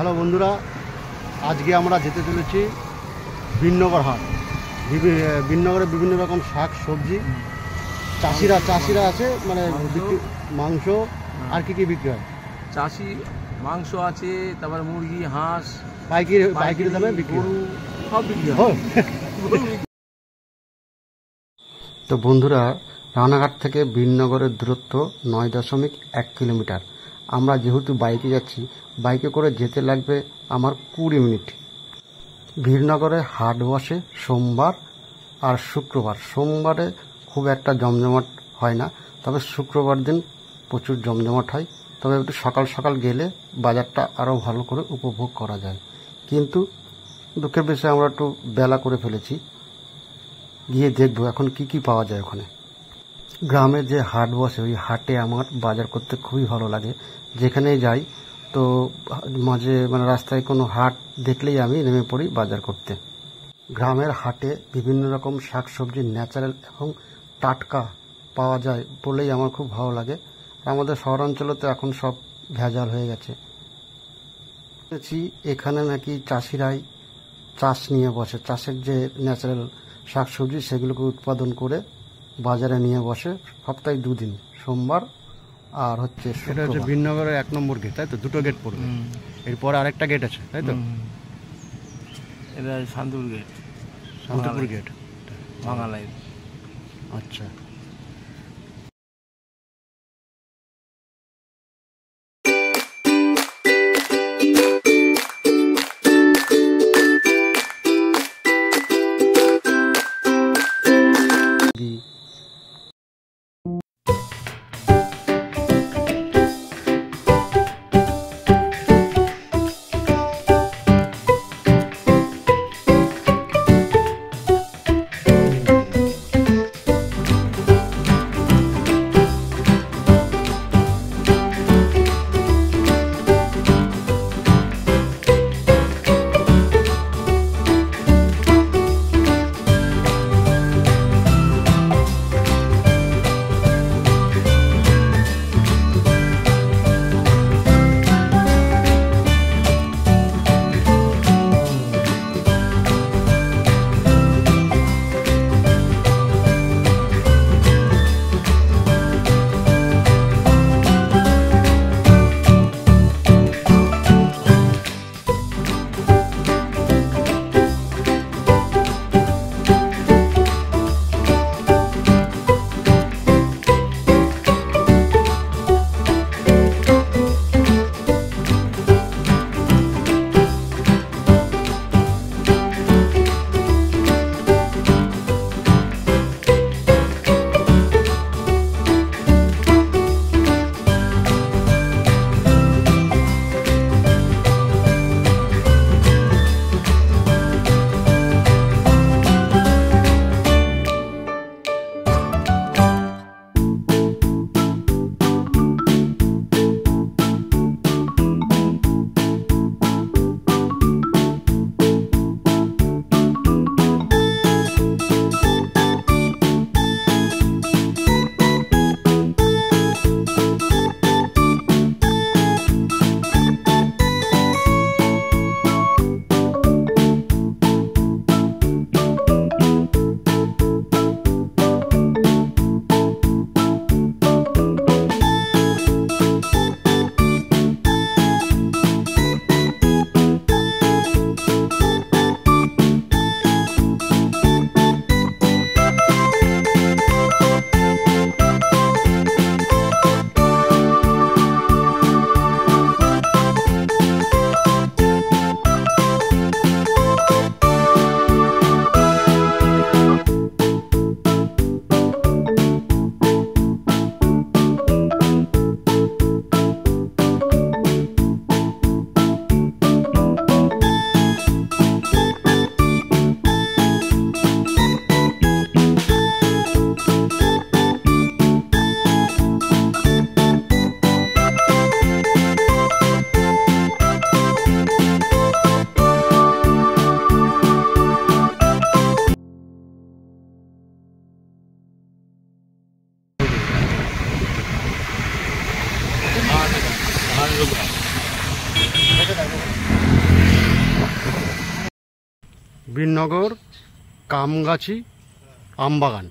Hello বন্ধুরা, আজকে আমরা যেতে চলেছি বিননগর হাট। বিননগরে বিভিন্ন রকম শাক সবজি চাষিরা আছে, মানে মাংস আর কি বিক্রি হয়। চাষি মাংস আছে, তারপরে মুরগি, হাঁস পাইকারি দামে বিক্রি গরু সব বিক্রি হয়। তো বন্ধুরা, রানাঘাট থেকে বিননগরের দূরত্ব 9.1 কিলোমিটার। আমরা যেহেতু বাইকে যাচ্ছি, বাইকে করে যেতে লাগবে আমার 20 মিনিট। বিননগরে হাট বসে সোমবার আর শুক্রবার। সোমবারে খুব একটা জমজমাট হয় না, তবে শুক্রবার দিন প্রচুর জমজমাট হয়। তবে একটু সকাল সকাল গেলে বাজারটা আরও ভালো করে উপভোগ করা যায়। কিন্তু দুঃখের বিষয়ে আমরা একটু বেলা করে ফেলেছি। গিয়ে দেখবো এখন কি পাওয়া যায় ওখানে। গ্রামের যে হাট বসে, ওই হাটে আমার বাজার করতে খুবই ভালো লাগে। যেখানেই যাই তো মাঝে রাস্তায় কোনো হাট দেখলেই আমি নেমে পড়ি বাজার করতে। গ্রামের হাটে বিভিন্ন রকম শাকসবজি ন্যাচারাল এবং টাটকা পাওয়া যায় বলেই আমার খুব ভালো লাগে। আমাদের শহরাঞ্চলে তো এখন সব ভেজাল হয়ে গেছে। এখানে নাকি চাষিরাই চাষ নিয়ে বসে, চাষের যে ন্যাচারাল শাকসবজি সেগুলোকে উৎপাদন করে বাজারে নিয়ে বসে সপ্তাহে 2 দিন, সোমবার আর এটা হচ্ছে বিননগরের 1 নম্বর গেট, তাই তো? 2টো গেট পড়বে, এরপরে আরেকটা গেট আছে, তাই তো? এটা শান্তিপুর গেট, শান্তিপুর গেট বাঙালাই। আচ্ছা, বীরনগর কামগাছি আমবাগান।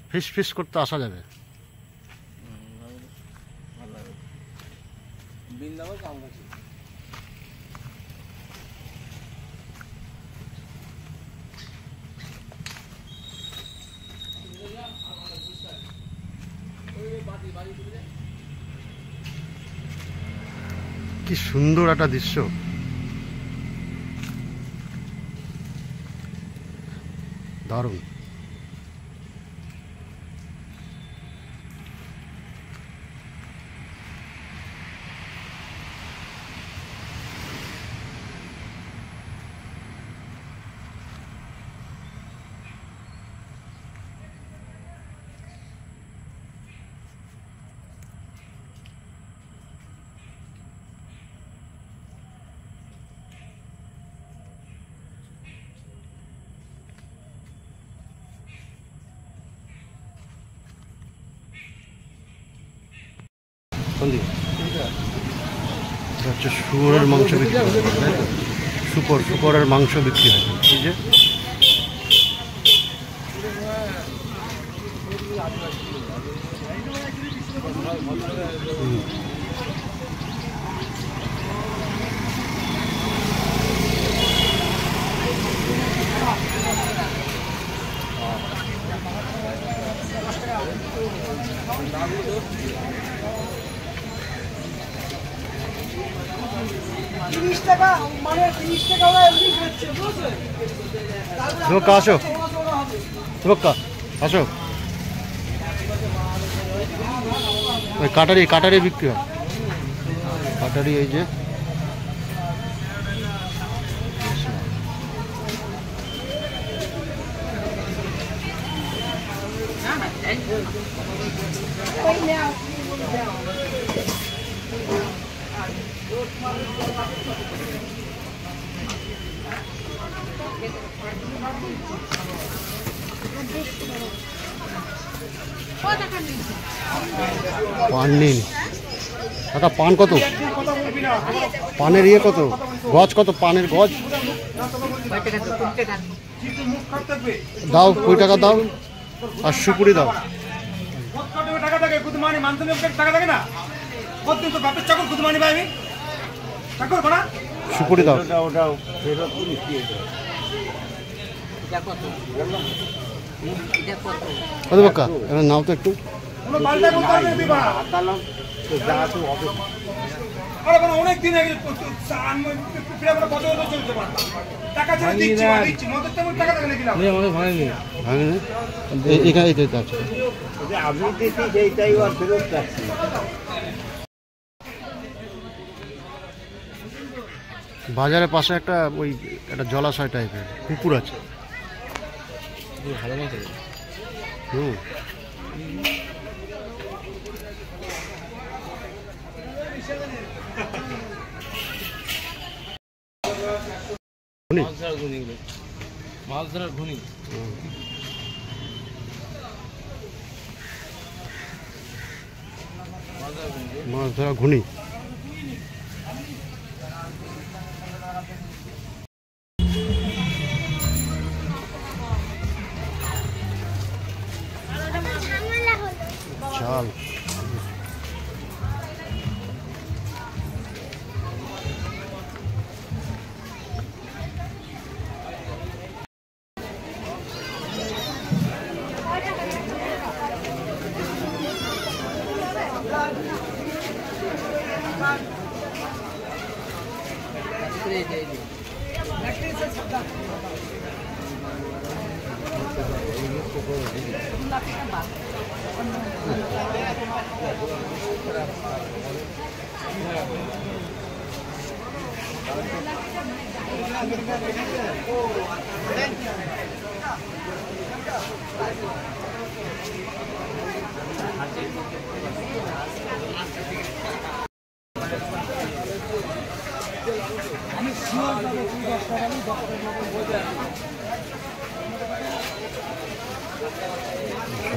ফিস করতে আসা যাবে। বীরনগর কামগাছি। কি সুন্দর একটা দৃশ্য। দারুণ। হচ্ছে শুয়োরের মাংস বিক্রি হয়, তাই তো? শুকরের মাংস বিক্রি হয়। এই যে আসো আসো। ওই কাটারি বিক্রি হয়। কাটারি এই যে পান নিন। কাকা পান কত? পানের ইয়ে কত? গজ কত? পানের গজ দাও, 20 টাকা দাও। আর সুপুরি দাও। সুপুরি দাও। কত বাক্কা এবার নাও তো একটু। অনেক দিন বাজারের পাশে একটা ওই একটা জলাশয় টাইপের পুকুর আছে। হুম মাছ ধরার ঘুনি। মাছ ধরা ঘুনি। চাল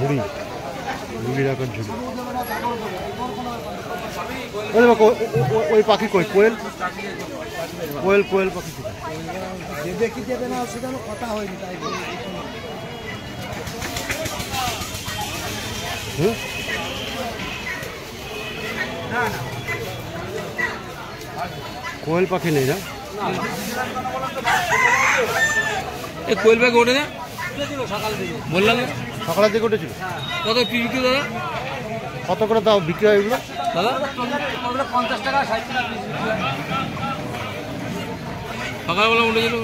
ঝুড়ি ঝুড়ি রাখার ঝুড়ি। ওই পাখি কই? কোয়েল কোয়েল কোয়েল পাখি থেকে দেবে কি দেবে না সেটা কথা হয়নি তাই হুম কোয়েল পাখি নেই না এই কোয়েল ব্যাগ ওঠে না বললাম না সকালের দিকে উঠেছিল কত কি বিক্রি দাদা কত করে দাও বিক্রি হয় এগুলো দাদা 50 টাকা 60 টাকা সকালবেলা উঠেছিল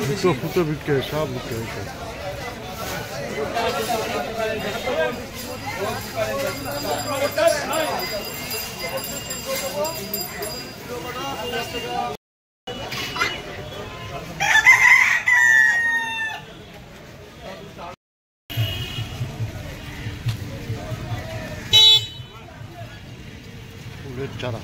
দুটো ফুটো বিক্রি হয় সব বিক্রি হয়েছে ফুলের চারা